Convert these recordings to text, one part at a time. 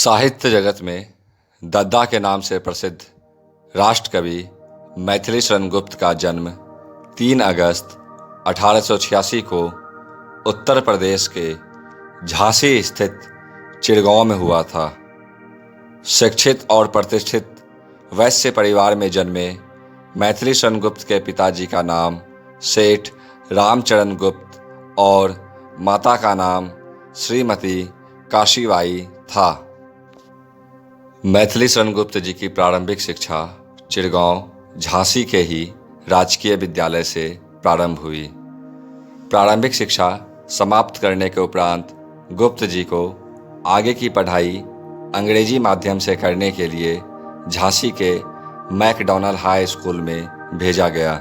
साहित्य जगत में दद्दा के नाम से प्रसिद्ध राष्ट्र कवि मैथिली शरण गुप्त का जन्म 3 अगस्त 1886 को उत्तर प्रदेश के झांसी स्थित चिड़गांव में हुआ था। शिक्षित और प्रतिष्ठित वैश्य परिवार में जन्मे मैथिली शरण गुप्त के पिताजी का नाम सेठ रामचरण गुप्त और माता का नाम श्रीमती काशीबाई था। मैथिली शरण गुप्त जी की प्रारंभिक शिक्षा चिड़गांव झांसी के ही राजकीय विद्यालय से प्रारंभ हुई। प्रारंभिक शिक्षा समाप्त करने के उपरांत गुप्त जी को आगे की पढ़ाई अंग्रेजी माध्यम से करने के लिए झांसी के मैकडॉनल्ड हाई स्कूल में भेजा गया,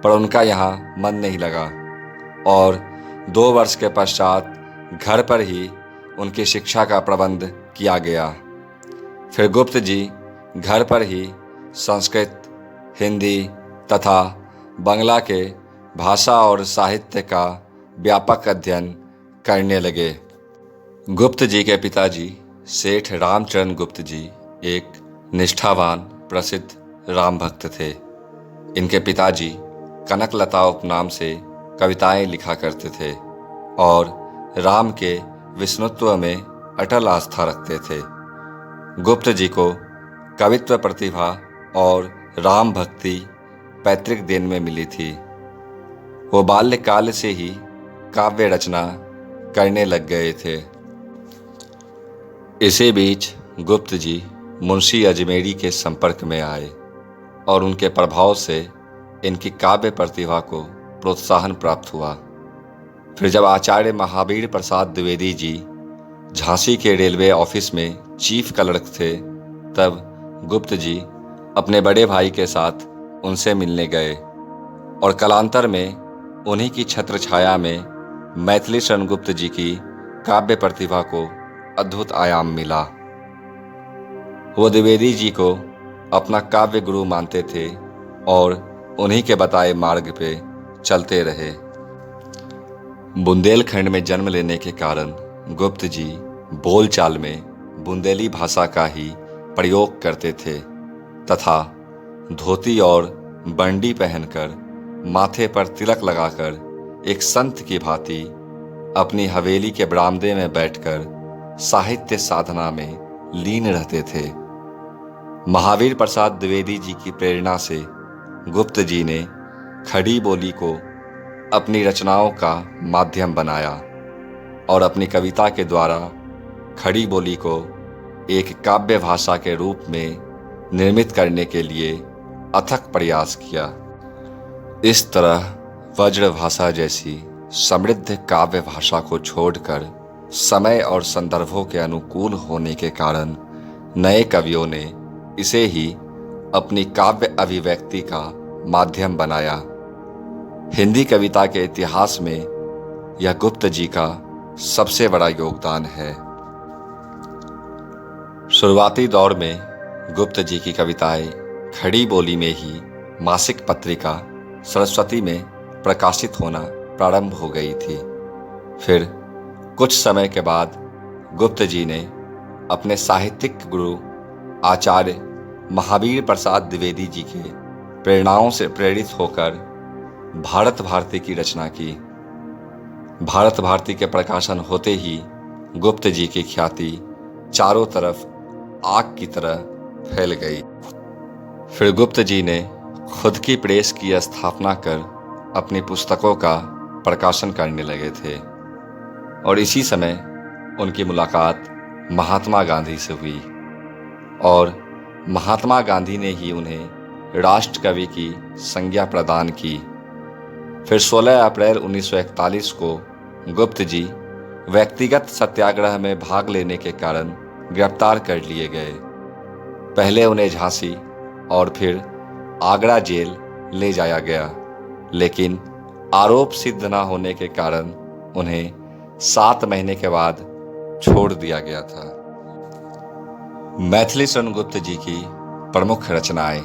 पर उनका यहाँ मन नहीं लगा और 2 वर्ष के पश्चात घर पर ही उनकी शिक्षा का प्रबंध किया गया। फिर गुप्त जी घर पर ही संस्कृत, हिंदी तथा बंगला के भाषा और साहित्य का व्यापक अध्ययन करने लगे। गुप्त जी के पिताजी सेठ रामचरण गुप्त जी एक निष्ठावान प्रसिद्ध राम भक्त थे। इनके पिताजी कनकलता उपनाम से कविताएं लिखा करते थे और राम के विष्णुत्व में अटल आस्था रखते थे। गुप्त जी को कवित्व प्रतिभा और राम भक्ति पैतृक देन में मिली थी। वो बाल्यकाल से ही काव्य रचना करने लग गए थे। इसी बीच गुप्त जी मुंशी अजमेरी के संपर्क में आए और उनके प्रभाव से इनकी काव्य प्रतिभा को प्रोत्साहन प्राप्त हुआ। फिर जब आचार्य महावीर प्रसाद द्विवेदी जी झांसी के रेलवे ऑफिस में चीफ क्लर्क थे, तब गुप्त जी अपने बड़े भाई के साथ उनसे मिलने गए और कालांतर में उन्हीं की छत्र छाया में मैथिली शरण गुप्त जी की काव्य प्रतिभा को अद्भुत आयाम मिला। वो द्विवेदी जी को अपना काव्य गुरु मानते थे और उन्हीं के बताए मार्ग पे चलते रहे। बुंदेलखंड में जन्म लेने के कारण गुप्त जी बोलचाल में बुंदेली भाषा का ही प्रयोग करते थे तथा धोती और बंडी पहनकर माथे पर तिलक लगाकर एक संत की भांति अपनी हवेली के बरामदे में बैठकर साहित्य साधना में लीन रहते थे। महावीर प्रसाद द्विवेदी जी की प्रेरणा से गुप्त जी ने खड़ी बोली को अपनी रचनाओं का माध्यम बनाया और अपनी कविता के द्वारा खड़ी बोली को एक काव्य भाषा के रूप में निर्मित करने के लिए अथक प्रयास किया। इस तरह वज्र भाषा जैसी समृद्ध काव्य भाषा को छोड़कर समय और संदर्भों के अनुकूल होने के कारण नए कवियों ने इसे ही अपनी काव्य अभिव्यक्ति का माध्यम बनाया। हिंदी कविता के इतिहास में यह गुप्त जी का सबसे बड़ा योगदान है। शुरुआती दौर में गुप्त जी की कविताएं खड़ी बोली में ही मासिक पत्रिका सरस्वती में प्रकाशित होना प्रारंभ हो गई थी। फिर कुछ समय के बाद गुप्त जी ने अपने साहित्यिक गुरु आचार्य महावीर प्रसाद द्विवेदी जी के प्रेरणाओं से प्रेरित होकर भारत भारती की रचना की। भारत भारती के प्रकाशन होते ही गुप्त जी की ख्याति चारों तरफ आग की तरह फैल गई। फिर गुप्त जी ने खुद की प्रेस की स्थापना कर अपनी पुस्तकों का प्रकाशन करने लगे थे और इसी समय उनकी मुलाकात महात्मा गांधी से हुई और महात्मा गांधी ने ही उन्हें राष्ट्र कवि की संज्ञा प्रदान की। फिर 16 अप्रैल 1941 को गुप्त जी व्यक्तिगत सत्याग्रह में भाग लेने के कारण गिरफ्तार कर लिए गए। पहले उन्हें झांसी और फिर आगरा जेल ले जाया गया, लेकिन आरोप सिद्ध न होने के कारण उन्हें 7 महीने के बाद छोड़ दिया गया था। मैथिली शरण गुप्त जी की प्रमुख रचनाएं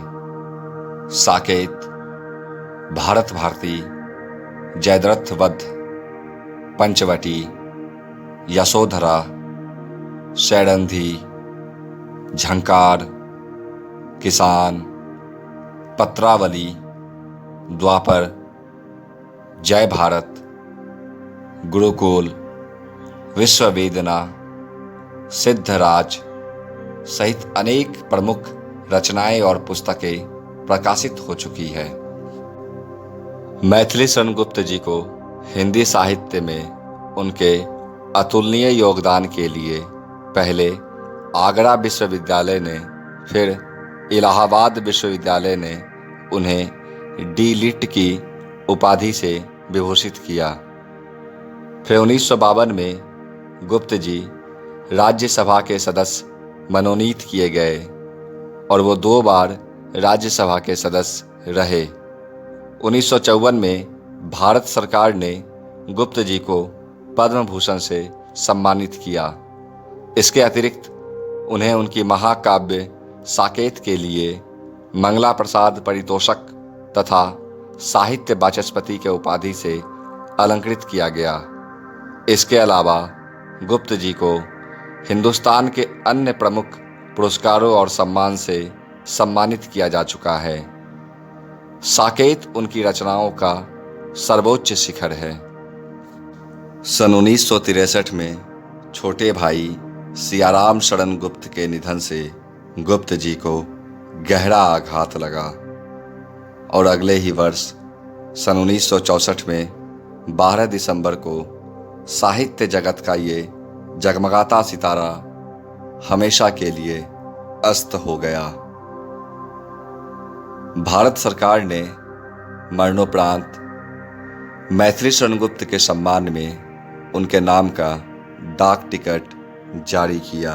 साकेत, भारत भारती, जयद्रथ वध, पंचवटी, यशोधरा, शैरंधी, झंकार, किसान, पत्रावली, द्वापर, जय भारत, गुरुकुल, विश्ववेदना, सिद्धराज सहित अनेक प्रमुख रचनाएं और पुस्तकें प्रकाशित हो चुकी है। मैथिली शरण गुप्त जी को हिंदी साहित्य में उनके अतुलनीय योगदान के लिए पहले आगरा विश्वविद्यालय ने, फिर इलाहाबाद विश्वविद्यालय ने उन्हें डी लिट की उपाधि से विभूषित किया। फिर 1952 में गुप्त जी राज्यसभा के सदस्य मनोनीत किए गए और वो 2 बार राज्यसभा के सदस्य रहे। 1954 में भारत सरकार ने गुप्त जी को पद्म भूषण से सम्मानित किया। इसके अतिरिक्त उन्हें उनकी महाकाव्य साकेत के लिए मंगला प्रसाद परितोषक तथा साहित्य वाचस्पति के उपाधि से अलंकृत किया गया। इसके अलावा गुप्त जी को हिंदुस्तान के अन्य प्रमुख पुरस्कारों और सम्मान से सम्मानित किया जा चुका है। साकेत उनकी रचनाओं का सर्वोच्च शिखर है। सन 1963 में छोटे भाई सियाराम शरण गुप्त के निधन से गुप्त जी को गहरा आघात लगा और अगले ही वर्ष सन 1964 में 12 दिसंबर को साहित्य जगत का ये जगमगाता सितारा हमेशा के लिए अस्त हो गया। भारत सरकार ने मरणोपरांत मैथिली शरण गुप्त के सम्मान में उनके नाम का डाक टिकट जारी किया।